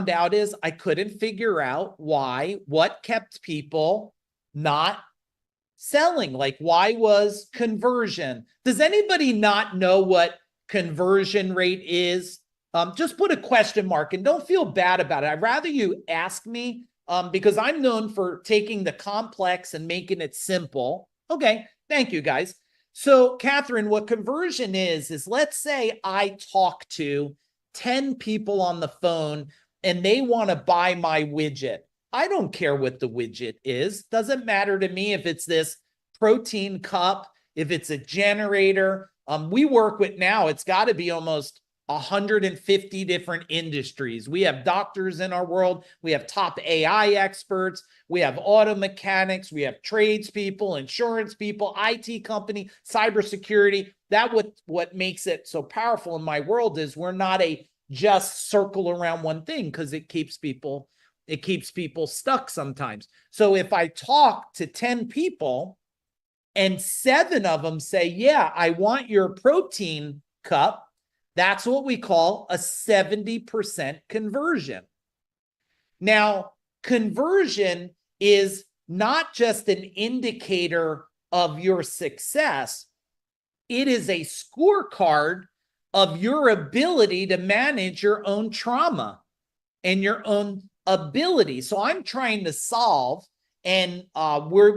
found out is I couldn't figure out what kept people not selling. Like, why was conversion? Does anybody not know what conversion rate is? Just put a question mark and don't feel bad about it. I'd rather you ask me because I'm known for taking the complex and making it simple. Okay, thank you guys. So Catherine, what conversion is let's say I talk to 10 people on the phone and they want to buy my widget. I don't care what the widget is. Doesn't matter to me if it's this protein cup, if it's a generator. We work with now, it's got to be almost 150 different industries. We have doctors in our world. We have top AI experts. We have auto mechanics. We have tradespeople, insurance people, IT company, cybersecurity. What makes it so powerful in my world is we're not a just circle around one thing, because it keeps people stuck sometimes. So if I talk to 10 people and 7 of them say, yeah, I want your protein cup, that's what we call a 70% conversion. Now, conversion is not just an indicator of your success. It is a scorecard of your ability to manage your own trauma and your own ability. So I'm trying to solve, and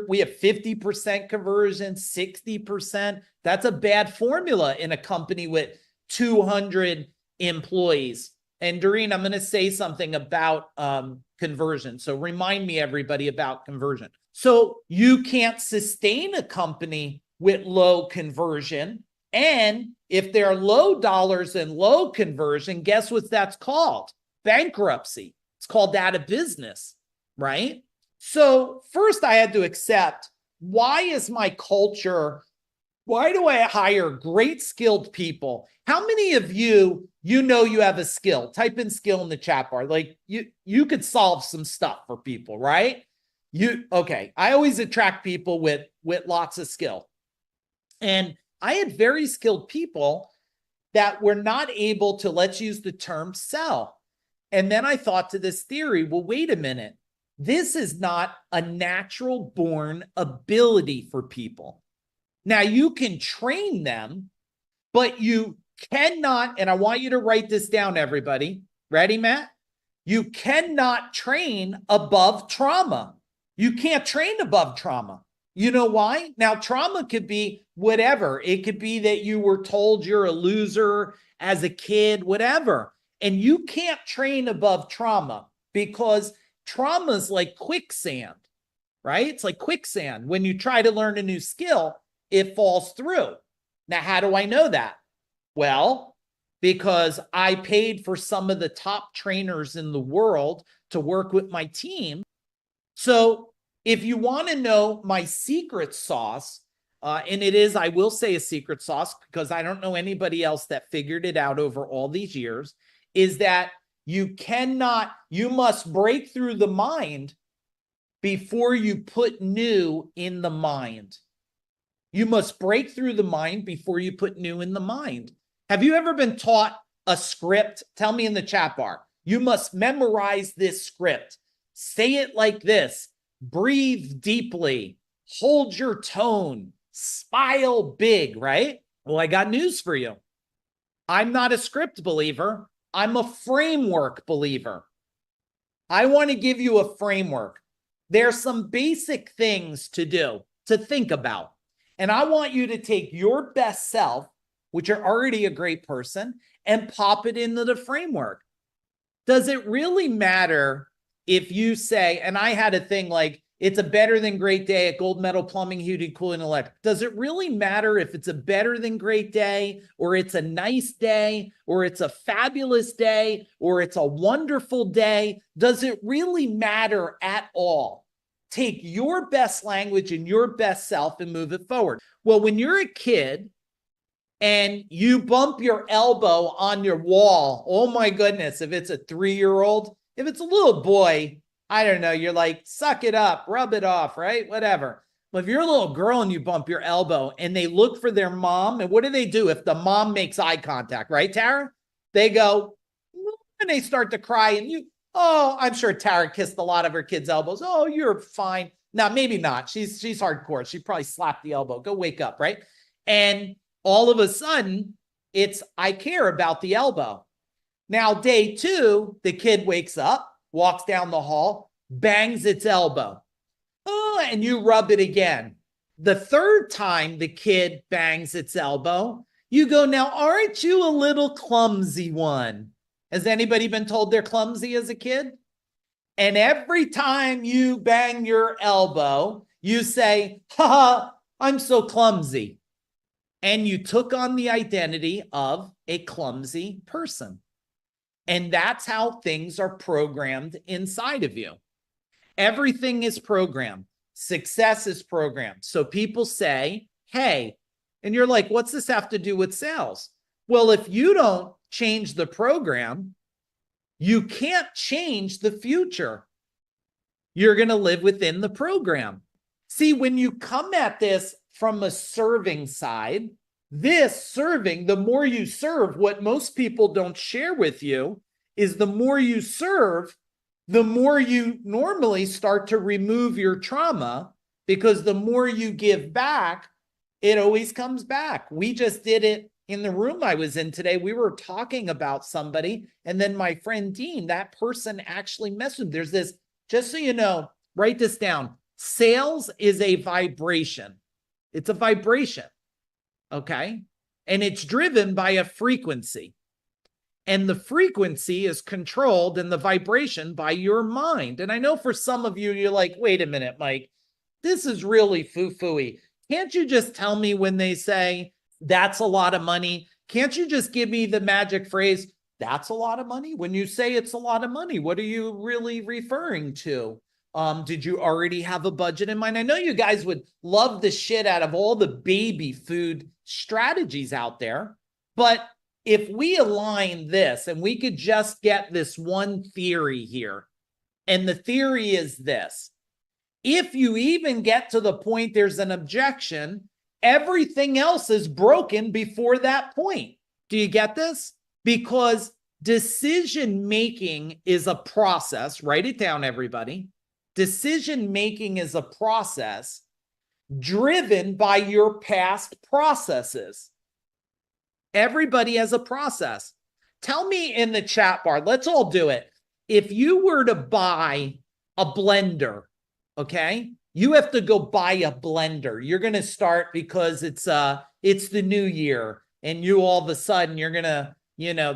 we have 50% conversion, 60%. That's a bad formula in a company with 200 employees. And Doreen, I'm going to say something about conversion. So remind me, everybody, about conversion. So you can't sustain a company with low conversion. And if there are low dollars and low conversion, guess what that's called? Bankruptcy. It's called out of business, right? So first I had to accept, why is my culture, why do I hire great skilled people? How many of you know you have a skill? Type in skill in the chat bar. Like you could solve some stuff for people, right? Okay. I always attract people with lots of skill. And I had very skilled people that were not able to, let's use the term, sell. And then I thought to this theory, well, wait a minute. This is not a natural born ability for people. Now, you can train them, but you cannot, and I want you to write this down, everybody. Ready, Matt? You cannot train above trauma. You can't train above trauma. You know why? Now, trauma could be whatever. It could be that you were told you're a loser as a kid, whatever. And you can't train above trauma, because trauma is like quicksand, right? It's like quicksand. When you try to learn a new skill, it falls through. Now, how do I know that? Well, because I paid for some of the top trainers in the world to work with my team. So if you want to know my secret sauce, and it is, I will say, a secret sauce, because I don't know anybody else that figured it out over all these years, is that you must break through the mind before you put new in the mind. You must break through the mind before you put new in the mind. Have you ever been taught a script? Tell me in the chat bar. You must memorize this script. Say it like this. Breathe deeply. Hold your tone. Smile big, right? Well, I got news for you. I'm not a script believer. I'm a framework believer. I want to give you a framework. There's some basic things to do, to think about. And I want you to take your best self, which are already a great person, and pop it into the framework. Does it really matter if you say, and I had a thing like, it's a better than great day at Gold Medal Plumbing, Heating, Cooling, Electric. Does it really matter if it's a better than great day, or it's a nice day, or it's a fabulous day, or it's a wonderful day? Does it really matter at all? Take your best language and your best self and move it forward. Well, when you're a kid and you bump your elbow on your wall, oh my goodness, if it's a 3-year-old, if it's a little boy, I don't know, you're like, suck it up, rub it off, right? Whatever. But if you're a little girl and you bump your elbow and they look for their mom, and what do? If the mom makes eye contact, right, Tara? They go, and they start to cry, and Oh, I'm sure Tara kissed a lot of her kids' elbows. Oh, you're fine. Now, maybe not. She's hardcore. She probably slapped the elbow. Go wake up, right? And all of a sudden, it's I care about the elbow. Now, day two, the kid wakes up, walks down the hall, bangs its elbow. Oh, and you rub it again. The third time the kid bangs its elbow, you go, now, aren't you a little clumsy one? Has anybody been told they're clumsy as a kid? And every time you bang your elbow, you say, ha, I'm so clumsy. And you took on the identity of a clumsy person. And that's how things are programmed inside of you. Everything is programmed. Success is programmed. So people say, hey, and you're like, what's this have to do with sales? Well, if you don't change the program, you can't change the future. You're going to live within the program. See, when you come at this from a serving side, this serving, the more you serve, what most people don't share with you is the more you serve, the more you normally start to remove your trauma, because the more you give back, it always comes back. We just did it in the room I was in today. We were talking about somebody, and then my friend Dean, that person actually messaged. There's this, just so you know, write this down. Sales is a vibration. It's a vibration, okay? And it's driven by a frequency. And the frequency is controlled in the vibration by your mind. And I know for some of you, you're like, wait a minute, Mike, this is really foo-fooey. Can't you just tell me when they say, that's a lot of money? Can't you just give me the magic phrase, that's a lot of money? When you say it's a lot of money, what are you really referring to? Did you already have a budget in mind? I know you guys would love the shit out of all the baby food strategies out there, but if we align this and we could just get this one theory here, and the theory is this: if you even get to the point there's an objection, everything else is broken before that point. Do you get this? Because decision-making is a process. Write it down, everybody. Decision-making is a process driven by your past processes. Everybody has a process. Tell me in the chat bar, let's all do it. If you were to buy a blender, okay, you have to go buy a blender. You're going to start because it's the new year, and you all of a sudden you're going to,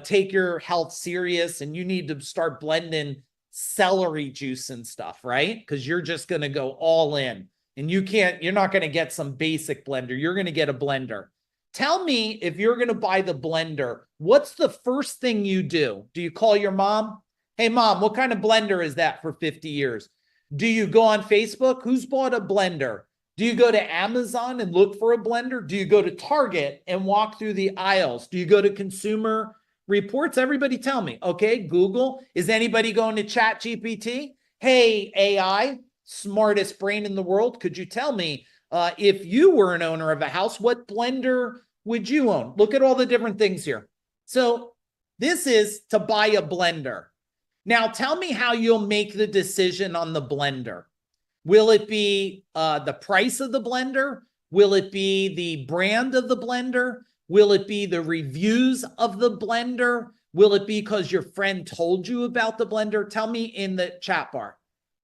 take your health serious, and you need to start blending celery juice and stuff, right? Because you're just going to go all in, and you're not going to get some basic blender. You're going to get a blender. Tell me, if you're going to buy the blender, what's the first thing you do? Do you call your mom? Hey, mom, what kind of blender is that for 50 years? Do you go on Facebook? Who's bought a blender? Do you go to Amazon and look for a blender? Do you go to Target and walk through the aisles? Do you go to Consumer Reports? Everybody tell me. Okay, Google. Is anybody going to ChatGPT? Hey, AI, smartest brain in the world, could you tell me if you were an owner of a house, what blender would you own? Look at all the different things here. So this is to buy a blender. Now tell me how you'll make the decision on the blender. Will it be the price of the blender? Will it be the brand of the blender? Will it be the reviews of the blender? Will it be because your friend told you about the blender? Tell me in the chat bar.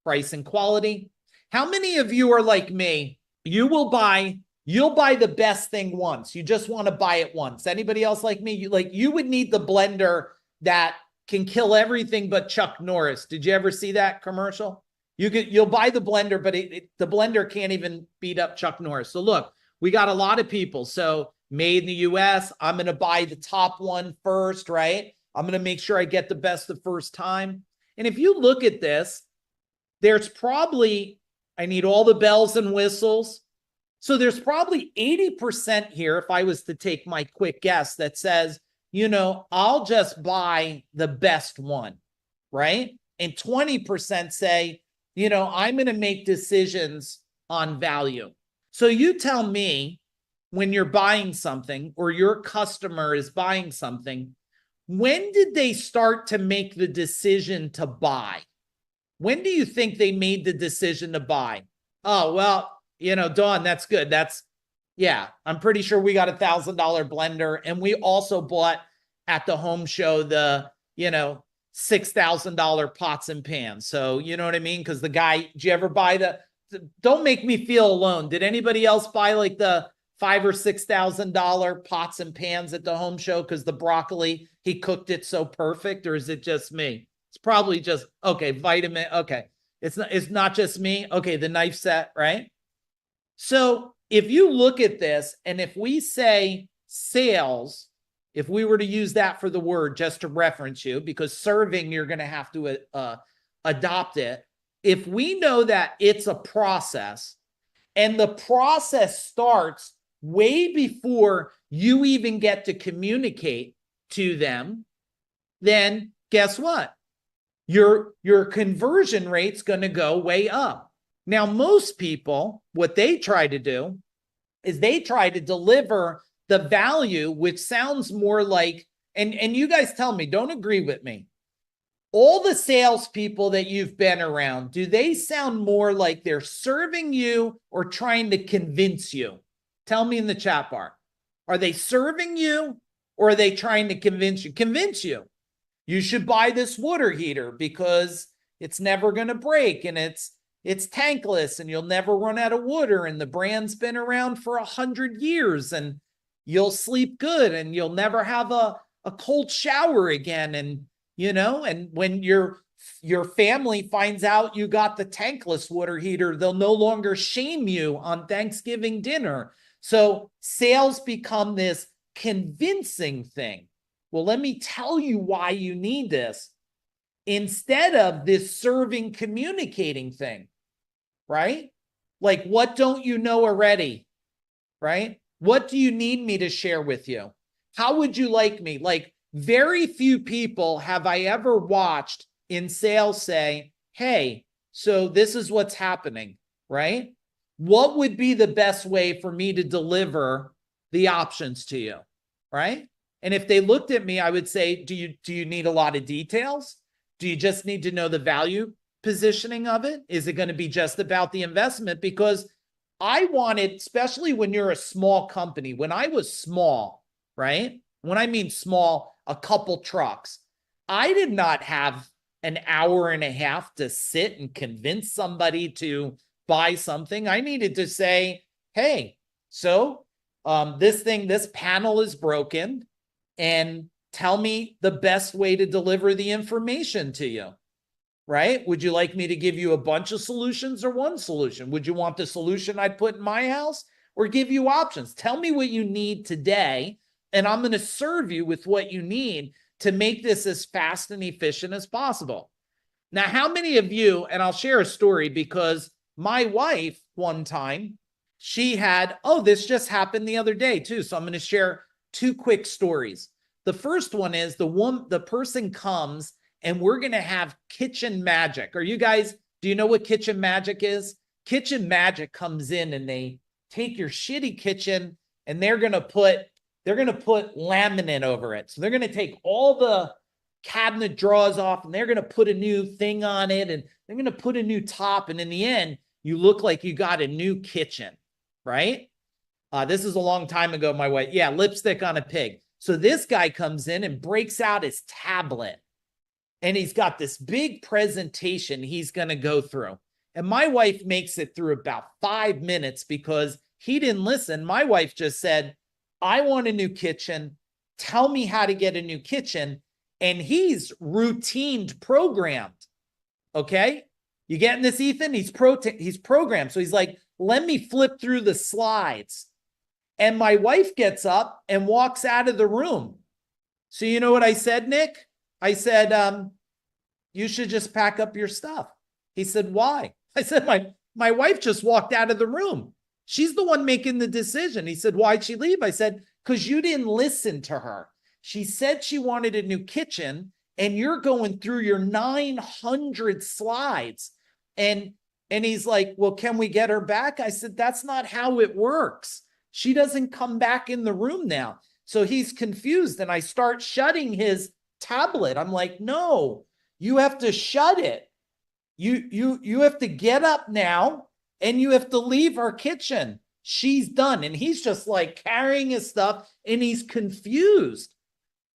Price and quality. How many of you are like me? You'll buy the best thing once. You just want to buy it once. Anybody else like me? You would need the blender that can kill everything but Chuck Norris. Did you ever see that commercial? You'll buy the blender, but the blender can't even beat up Chuck Norris. So look, we got a lot of people. So made in the US, I'm going to buy the top one first, right? I'm going to make sure I get the best the first time. And if you look at this, there's probably, I need all the bells and whistles. So there's probably 80% here, if I was to take my quick guess, that says, I'll just buy the best one, right? And 20% say, I'm going to make decisions on value. So you tell me, when you're buying something or your customer is buying something, when did they start to make the decision to buy? When do you think they made the decision to buy? Oh, well, Dawn, that's good. Yeah, I'm pretty sure we got $1,000 blender. And we also bought at the home show the, $6,000 pots and pans. So, you know what I mean? Because the guy, did you ever buy don't make me feel alone. Did anybody else buy like the $5,000 or $6,000 pots and pans at the home show? Because the broccoli, he cooked it so perfect, or is it just me? It's probably just, okay, vitamin. Okay. It's not just me. Okay. The knife set, right? So if you look at this, and if we say sales, if we were to use that for the word, just to reference you, because serving, you're going to have to adopt it. If we know that it's a process, and the process starts way before you even get to communicate to them, then guess what? Your conversion rate's going to go way up. Now, most people, what they try to do is they try to deliver the value, which sounds more like, and you guys tell me, don't agree with me. All the salespeople that you've been around, do they sound more like they're serving you or trying to convince you? Tell me in the chat bar. Are they serving you or are they trying to convince you? Convince you. You should buy this water heater because it's never going to break and it's tankless and you'll never run out of water and the brand's been around for 100 years and you'll sleep good and you'll never have a cold shower again. And, and when your family finds out you got the tankless water heater, they'll no longer shame you on Thanksgiving dinner. So sales become this convincing thing. Well, let me tell you why you need this instead of this serving, communicating thing, right? Like, what don't you know already, right? What do you need me to share with you? How would you like me? Like, very few people have I ever watched in sales say, hey, so this is what's happening, right? What would be the best way for me to deliver the options to you, right? And if they looked at me, I would say, do you need a lot of details? Do you just need to know the value positioning of it? Is it going to be just about the investment? Because I wanted, especially when you're a small company, when I was small, right? When I mean small, a couple trucks, I did not have an hour and a half to sit and convince somebody to buy something. I needed to say, hey, so this panel is broken. And tell me the best way to deliver the information to you, right? Would you like me to give you a bunch of solutions or one solution? Would you want the solution I'd put in my house or give you options? Tell me what you need today, and I'm going to serve you with what you need to make this as fast and efficient as possible. Now, how many of you, and I'll share a story because my wife one time, she had, this just happened the other day too. So I'm going to share two quick stories. The first one is the person comes and we're going to have kitchen magic. Do you know what kitchen magic is? Kitchen magic comes in and they take your shitty kitchen and they're going to put laminate over it. So they're going to take all the cabinet drawers off and they're going to put a new thing on it and they're going to put a new top. And in the end, you look like you got a new kitchen, right? This is a long time ago, my wife. Yeah, lipstick on a pig. So this guy comes in and breaks out his tablet. And he's got this big presentation he's going to go through. And my wife makes it through about 5 minutes because he didn't listen. My wife just said, I want a new kitchen. Tell me how to get a new kitchen. And he's routined programmed. Okay? You getting this, Ethan? He's programmed. So he's like, let me flip through the slides. And my wife gets up and walks out of the room. So you know what I said, Nick? I said, you should just pack up your stuff. He said, why? I said, my wife just walked out of the room. She's the one making the decision. He said, why'd she leave? I said, because you didn't listen to her. She said she wanted a new kitchen and you're going through your 900 slides. And he's like, well, can we get her back? I said, that's not how it works. She doesn't come back in the room now. So he's confused and I start shutting his tablet. I'm like, no, you have to shut it. You have to get up now and you have to leave our kitchen. She's done. And he's just like carrying his stuff and he's confused.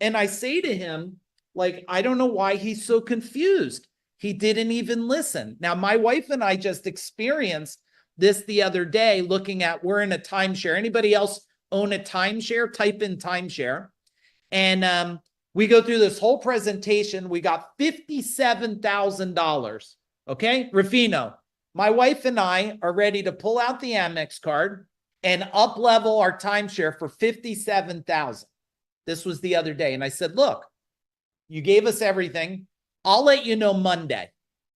And I say to him, like, I don't know why he's so confused. He didn't even listen. Now, my wife and I just experienced this the other day looking at, we're in a timeshare. Anybody else own a timeshare? Type in timeshare. And we go through this whole presentation. We got $57,000. Okay, Rufino, my wife and I are ready to pull out the Amex card and up level our timeshare for $57,000. This was the other day. And I said, look, you gave us everything. I'll let you know Monday.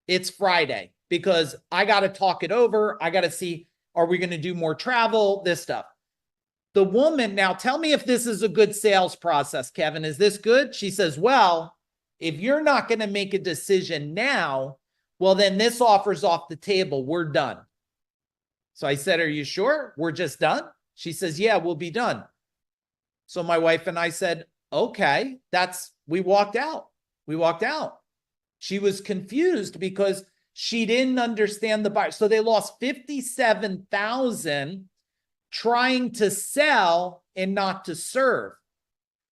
It's Friday because I got to talk it over. I got to see, are we going to do more travel? This stuff. The woman, now tell me if this is a good sales process, Kevin. Is this good? She says, well, if you're not going to make a decision now, well, then this offer's off the table. We're done. So I said, are you sure? We're just done? She says, yeah, we'll be done. So my wife and I said, okay, we walked out. We walked out. She was confused because she didn't understand the buyer. So they lost $57,000 trying to sell and not to serve.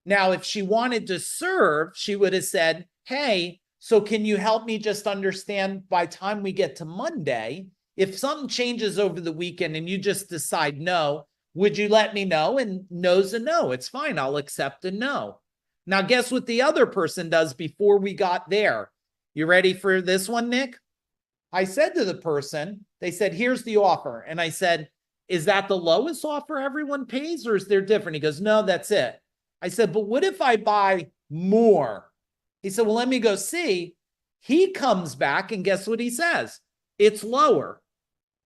Now, if she wanted to serve, she would have said, hey, so can you help me just understand by the time we get to Monday, if something changes over the weekend and you just decide no, would you let me know? And no's a no. It's fine. I'll accept a no. Now, guess what the other person does before we got there? You ready for this one, Nick? I said to the person, they said, here's the offer. And I said, is that the lowest offer everyone pays or is there different? He goes, no, that's it. I said, but what if I buy more? He said, well, let me go see. He comes back and guess what he says? It's lower.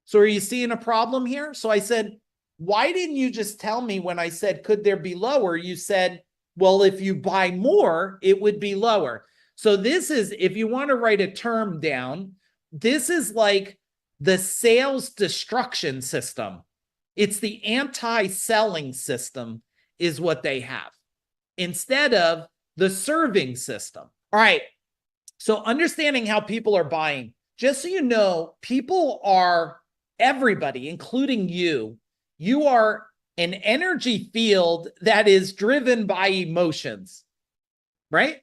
So are you seeing a problem here? So I said, why didn't you just tell me when I said, could there be lower? You said, well, if you buy more, it would be lower. So this is, if you want to write a term down, this is like the sales destruction system. It's the anti-selling system is what they have instead of the serving system. All right. So understanding how people are buying, just so you know, people are, everybody, including you are an energy field that is driven by emotions, right?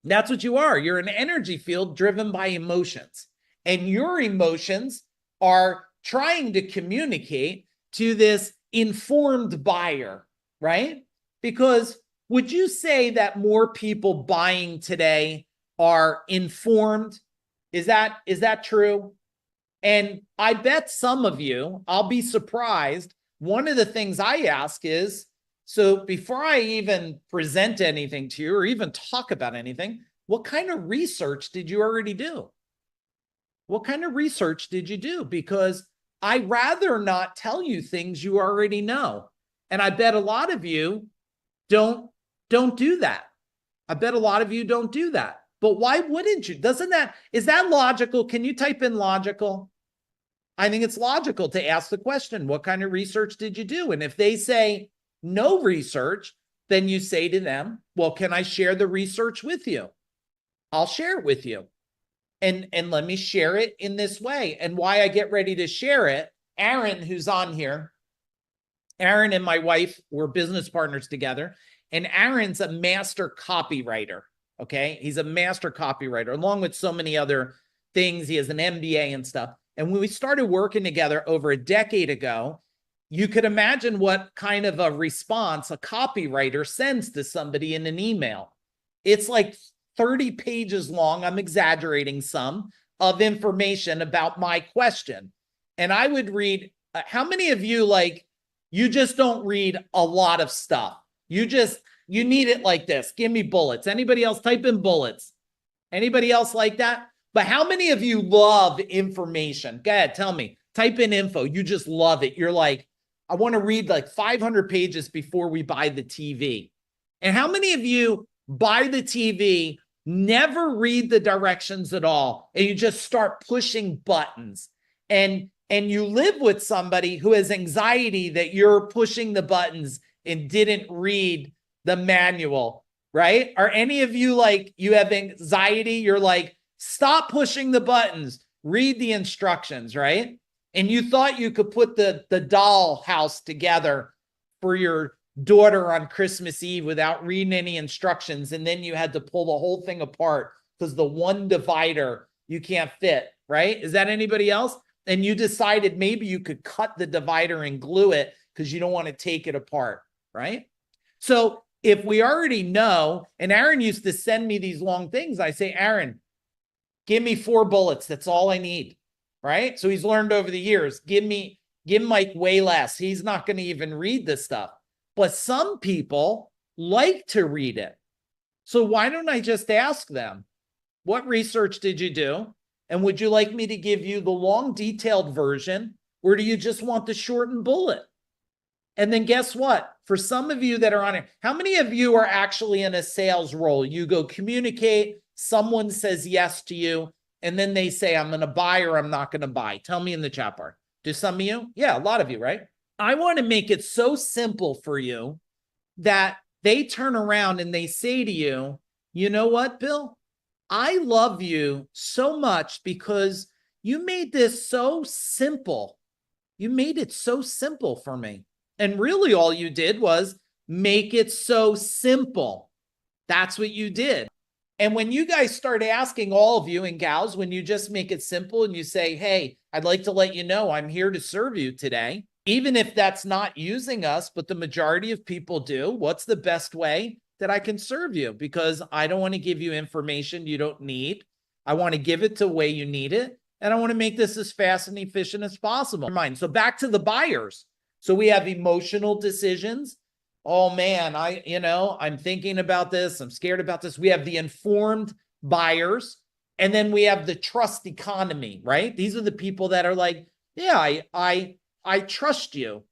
That's what you are. You're an energy field driven by emotions. And your emotions are trying to communicate to this informed buyer, right? Because would you say that more people buying today are informed? Is that true? And I bet some of you, I'll be surprised. One of the things I ask is, so before I even present anything to you or even talk about anything, what kind of research did you already do? What kind of research did you do? Because I'd rather not tell you things you already know. And I bet a lot of you don't do that. I bet a lot of you don't do that. But why wouldn't you? Is that logical? Can you type in logical? I think it's logical to ask the question, what kind of research did you do? And if they say no research, then you say to them, well, can I share the research with you? I'll share it with you. And let me share it in this way. And why I get ready to share it, Aaron, who's on here, Aaron and my wife were business partners together. And Aaron's a master copywriter. Okay. He's a master copywriter, along with so many other things. He has an MBA and stuff. And when we started working together over a decade ago, you could imagine what kind of a response a copywriter sends to somebody in an email. It's like 30 pages long, I'm exaggerating some, of information about my question. And I would read, how many of you, like, you just don't read a lot of stuff? You need it like this. Give me bullets. Anybody else? Type in bullets. Anybody else like that? But how many of you love information? Go ahead, tell me. Type in info. You just love it. You're like, I want to read like 500 pages before we buy the TV. And how many of you buy the TV, never read the directions at all, and you just start pushing buttons? And you live with somebody who has anxiety that you're pushing the buttons and didn't read the manual, right? Are any of you like, you have anxiety? You're like, stop pushing the buttons, read the instructions, right? And you thought you could put the doll house together for your daughter on Christmas Eve without reading any instructions. And then you had to pull the whole thing apart because the one divider you can't fit, right? Is that anybody else? And you decided maybe you could cut the divider and glue it because you don't want to take it apart, right? So if we already know, and Aaron used to send me these long things, I say, Aaron, give me 4 bullets. That's all I need, right? So he's learned over the years, give Mike way less. He's not going to even read this stuff. But some people like to read it. So why don't I just ask them, what research did you do? And would you like me to give you the long detailed version, or do you just want the shortened bullet? And then guess what? For some of you that are on it, how many of you are actually in a sales role? You go communicate, someone says yes to you, and then they say, I'm going to buy or I'm not going to buy. Tell me in the chat bar. Do some of you? Yeah, a lot of you, right? I want to make it so simple for you that they turn around and they say to you, you know what, Bill? I love you so much because you made this so simple. You made it so simple for me. And really all you did was make it so simple. That's what you did. And when you guys start asking, all of you and gals, when you just make it simple and you say, hey, I'd like to let you know I'm here to serve you today, even if that's not using us, but the majority of people do, what's the best way that I can serve you? Because I don't want to give you information you don't need. I want to give it the way you need it. And I want to make this as fast and efficient as possible. So back to the buyers. So we have emotional decisions. Oh man, I'm thinking about this. I'm scared about this. We have the informed buyers. And then we have the trust economy, right? These are the people that are like, yeah, I trust you,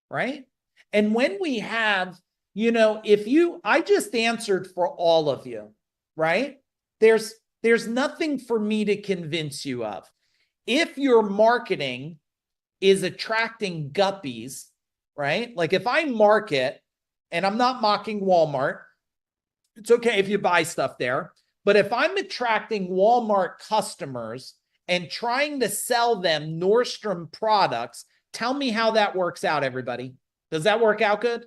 right? And when we have, I just answered for all of you, right? There's nothing for me to convince you of. If your marketing is attracting guppies, right? Like if I market, and I'm not mocking Walmart, it's okay if you buy stuff there, but if I'm attracting Walmart customers and trying to sell them Nordstrom products, tell me how that works out, everybody. Does that work out good?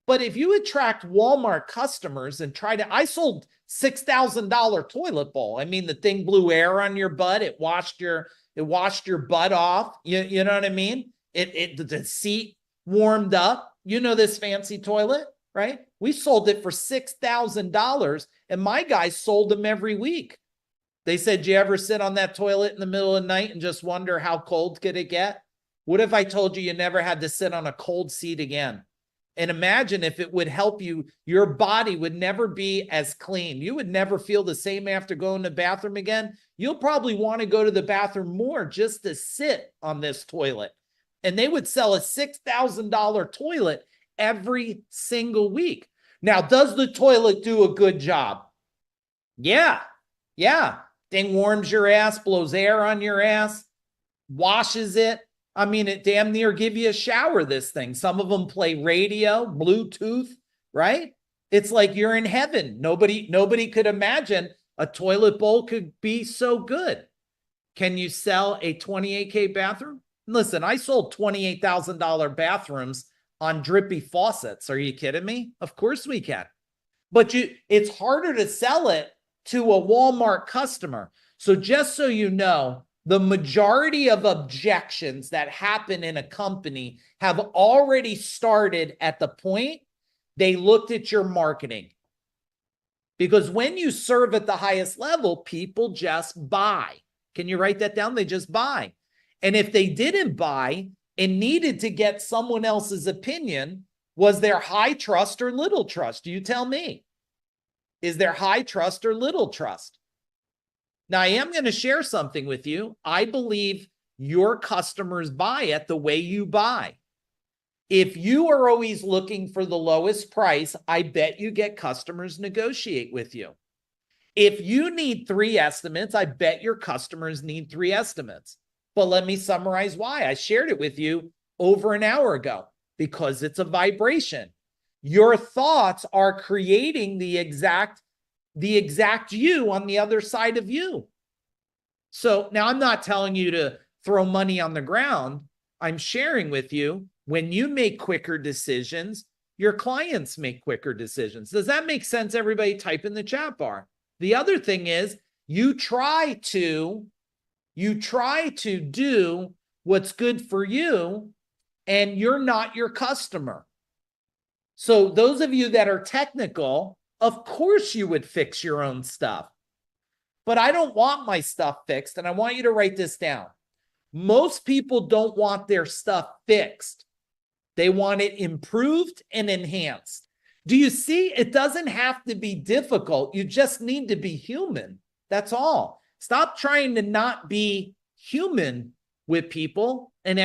But if you attract Walmart customers and I sold $6,000 toilet bowl. I mean, the thing blew air on your butt. It washed your butt off. You know what I mean? The seat warmed up. You know this fancy toilet, right? We sold it for $6,000 and my guys sold them every week. They said, do you ever sit on that toilet in the middle of the night and just wonder how cold could it get? What if I told you you never had to sit on a cold seat again? And imagine if it would help you, your body would never be as clean. You would never feel the same after going to the bathroom again. You'll probably want to go to the bathroom more just to sit on this toilet. And they would sell a $6,000 toilet every single week. Now, does the toilet do a good job? Yeah. Thing warms your ass, blows air on your ass, washes it. I mean, it damn near give you a shower, this thing. Some of them play radio, Bluetooth, right? It's like you're in heaven. Nobody could imagine a toilet bowl could be so good. Can you sell a $28K bathroom? Listen, I sold $28,000 bathrooms on drippy faucets. Are you kidding me? Of course we can. But it's harder to sell it to a Walmart customer. So just so you know, the majority of objections that happen in a company have already started at the point they looked at your marketing. Because when you serve at the highest level, people just buy. Can you write that down? They just buy. And if they didn't buy and needed to get someone else's opinion, was there high trust or little trust? You tell me. Is there high trust or little trust? Now, I am going to share something with you. I believe your customers buy at the way you buy. If you are always looking for the lowest price, I bet you get customers negotiate with you. If you need 3 estimates, I bet your customers need 3 estimates. But let me summarize why. I shared it with you over an hour ago. Because it's a vibration. Your thoughts are creating the exact you on the other side of you. So now I'm not telling you to throw money on the ground. I'm sharing with you, when you make quicker decisions, your clients make quicker decisions. Does that make sense? Everybody type in the chat bar. The other thing is you try to do what's good for you, and you're not your customer. So those of you that are technical, of course you would fix your own stuff. But I don't want my stuff fixed, and I want you to write this down. Most people don't want their stuff fixed. They want it improved and enhanced. Do you see? It doesn't have to be difficult. You just need to be human. That's all. Stop trying to not be human with people and